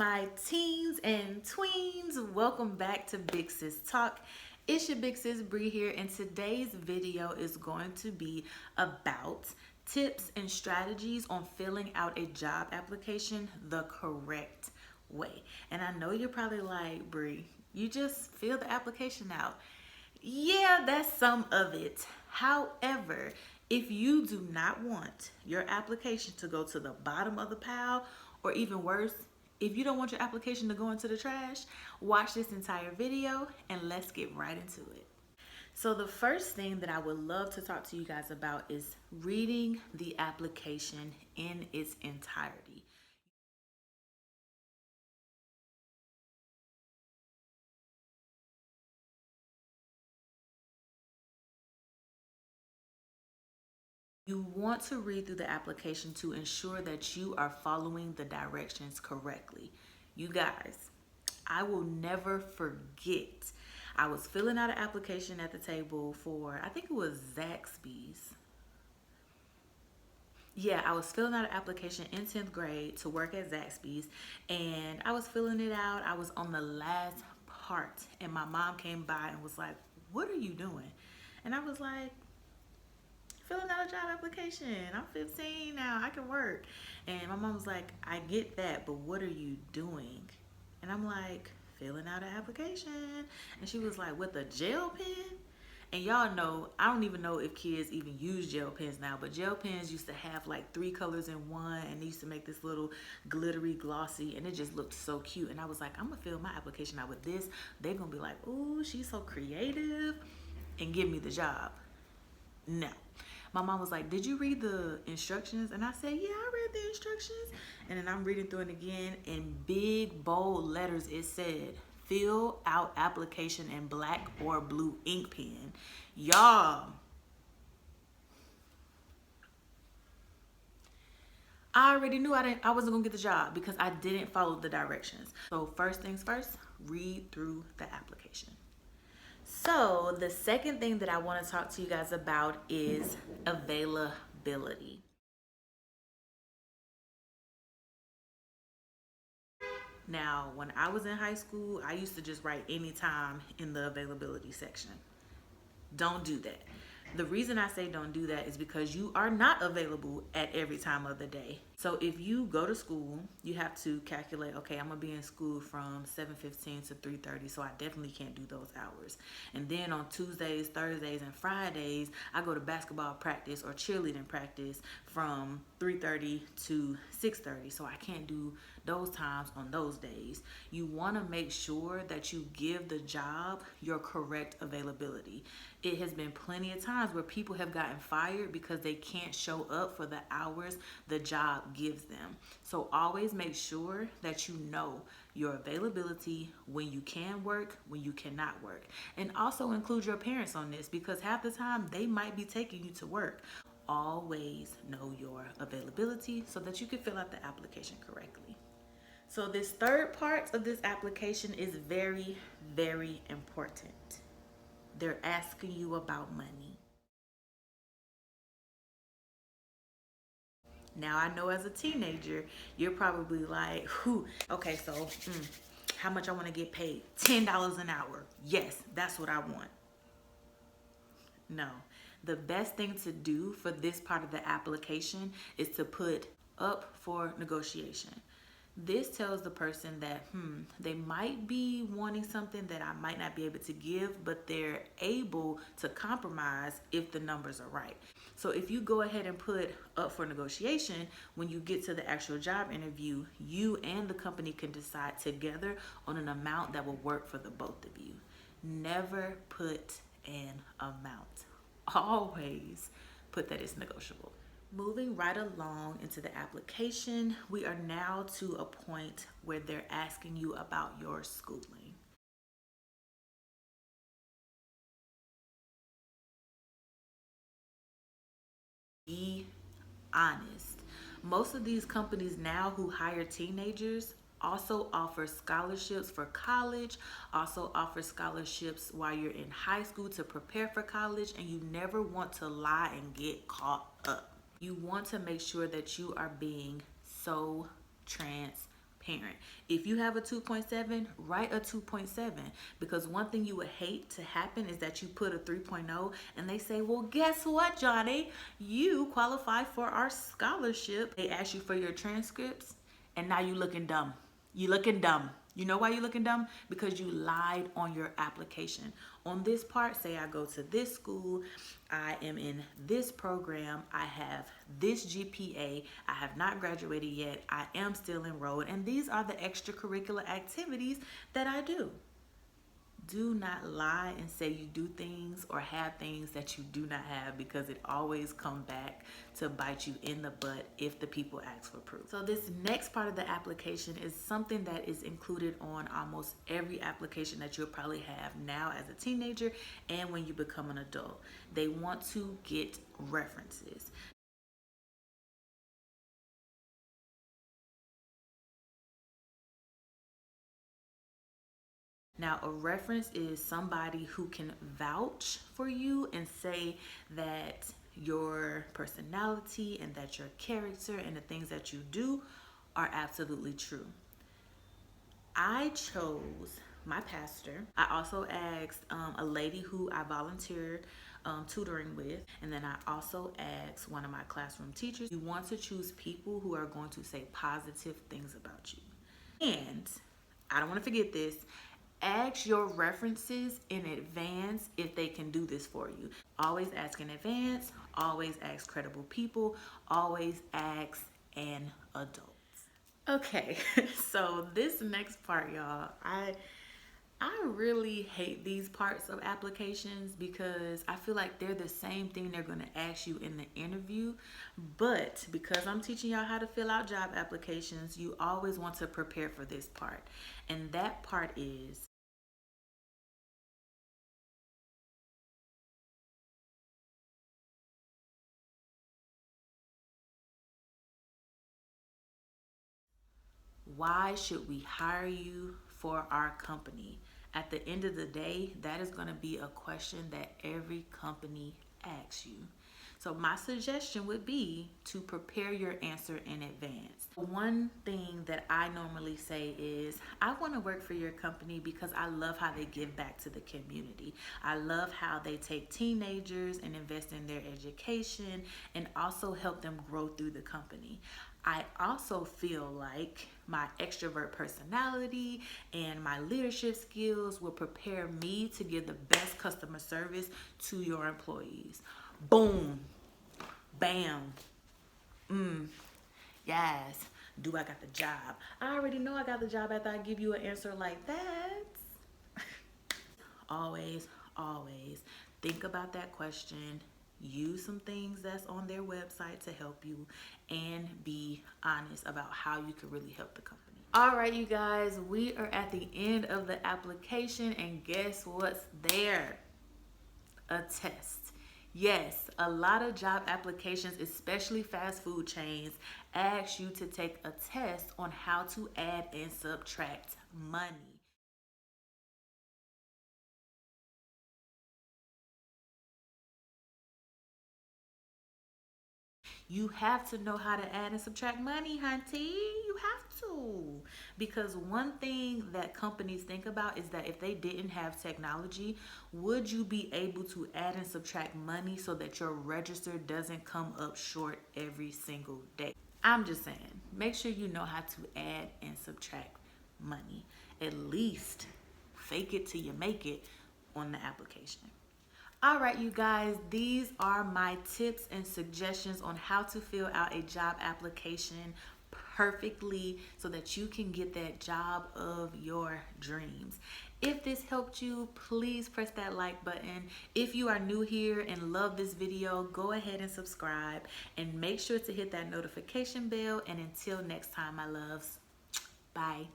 my teens and tweens, welcome back to Big Sis Talk. It's your Big Sis Bree here, and today's video is going to be about tips and strategies on filling out a job application the correct way. And I know you're probably like, Bree, you just fill the application out. Yeah, that's some of it. However, if you do not want your application to go to the bottom of the pile, or even worse, if you don't want your application to go into the trash, watch this entire video and let's get right into it. So the first thing that I would love to talk to you guys about is reading the application in its entirety. You want to read through the application to ensure that you are following the directions correctly. You guys, I will never forget. I was filling out an application at the table for, I think it was Zaxby's. Yeah, I was filling out an application in 10th grade to work at Zaxby's, and I was filling it out. I was on the last part, and my mom came by and was like, "What are you doing?" And I was like, filling out a job application. I'm 15 now, I can work. And my mom was like, I get that, but what are you doing? And I'm like, filling out an application. And she was like, with a gel pen? And y'all know, I don't even know if kids even use gel pens now, but gel pens used to have like 3 colors in one, and they used to make this little glittery glossy, and it just looked so cute. And I was like, I'm gonna fill my application out with this. They're gonna be like, ooh, she's so creative, and give me the job. No. My mom was like, did you read the instructions? And I said, yeah, I read the instructions. And then I'm reading through it again. In big, bold letters, it said, fill out application in black or blue ink pen. Y'all, I already knew I wasn't gonna get the job because I didn't follow the directions. So first things first, read through the application. So the second thing that I want to talk to you guys about is availability. Now, when I was in high school, I used to just write anytime in the availability section. Don't do that. The reason I say don't do that is because you are not available at every time of the day. So if you go to school, you have to calculate, okay, I'm gonna be in school from 7:15 to 3:30, so I definitely can't do those hours. And then on Tuesdays, Thursdays, and Fridays, I go to basketball practice or cheerleading practice from 3:30 to 6:30, so I can't do those times on those days. You want to make sure that you give the job your correct availability. It has been plenty of times where people have gotten fired because they can't show up for the hours the job gives them. So always make sure that you know your availability, when you can work, when you cannot work. And also include your parents on this, because half the time they might be taking you to work. Always know your availability so that you can fill out the application correctly. So this third part of this application is very, very important. They're asking you about money. Now, I know as a teenager, you're probably like, whew, okay, so how much I want to get paid? $10 an hour. Yes, that's what I want. No, the best thing to do for this part of the application is to put up for negotiation. This tells the person that they might be wanting something that I might not be able to give, but they're able to compromise if the numbers are right. So if you go ahead and put up for negotiation, when you get to the actual job interview, you and the company can decide together on an amount that will work for the both of you. Never put an amount. Always put that it's negotiable. Moving right along into the application, we are now to a point where they're asking you about your schooling. Be honest. Most of these companies now who hire teenagers also offer scholarships for college, also offer scholarships while you're in high school to prepare for college, and you never want to lie and get caught up. You want to make sure that you are being so transparent. parent. If you have a 2.7, write a 2.7, because one thing you would hate to happen is that you put a 3.0 and they say, well, guess what, Johnny? You qualify for our scholarship. They ask you for your transcripts and now you looking dumb. You looking dumb. You know why you're looking dumb? Because you lied on your application. On this part, say I go to this school, I am in this program, I have this GPA, I have not graduated yet, I am still enrolled, and these are the extracurricular activities that I do. Do not lie and say you do things or have things that you do not have, because it always comes back to bite you in the butt if the people ask for proof. So this next part of the application is something that is included on almost every application that you'll probably have now as a teenager and when you become an adult. They want to get references. Now, a reference is somebody who can vouch for you and say that your personality and that your character and the things that you do are absolutely true. I chose my pastor. I also asked a lady who I volunteered tutoring with, and then I also asked one of my classroom teachers. You want to choose people who are going to say positive things about you. And I don't want to forget this. Ask your references in advance if they can do this for you. Always ask in advance, always ask credible people, always ask an adult. Okay, so this next part, y'all, I really hate these parts of applications because I feel like they're the same thing they're going to ask you in the interview. But because I'm teaching y'all how to fill out job applications, you always want to prepare for this part. And that part is, why should we hire you for our company? At the end of the day, that is going to be a question that every company asks you. So my suggestion would be to prepare your answer in advance. One thing that I normally say is, I want to work for your company because I love how they give back to the community. I love how they take teenagers and invest in their education and also help them grow through the company. I also feel like my extrovert personality and my leadership skills will prepare me to give the best customer service to your employees. Boom. Bam. Yes. Do I got the job? I already know I got the job after I give you an answer like that. Always, always think about that question. Use some things that's on their website to help you, and be honest about how you can really help the company. All right, you guys, we are at the end of the application, and guess what's there? A test. Yes, a lot of job applications, especially fast food chains, ask you to take a test on how to add and subtract money. You have to know how to add and subtract money, hunty. You have to. Because one thing that companies think about is that if they didn't have technology, would you be able to add and subtract money so that your register doesn't come up short every single day? I'm just saying, make sure you know how to add and subtract money. At least fake it till you make it on the application. All right, you guys, these are my tips and suggestions on how to fill out a job application perfectly so that you can get that job of your dreams. If this helped you, please press that like button. If you are new here and love this video, go ahead and subscribe and make sure to hit that notification bell. And until next time, my loves, bye.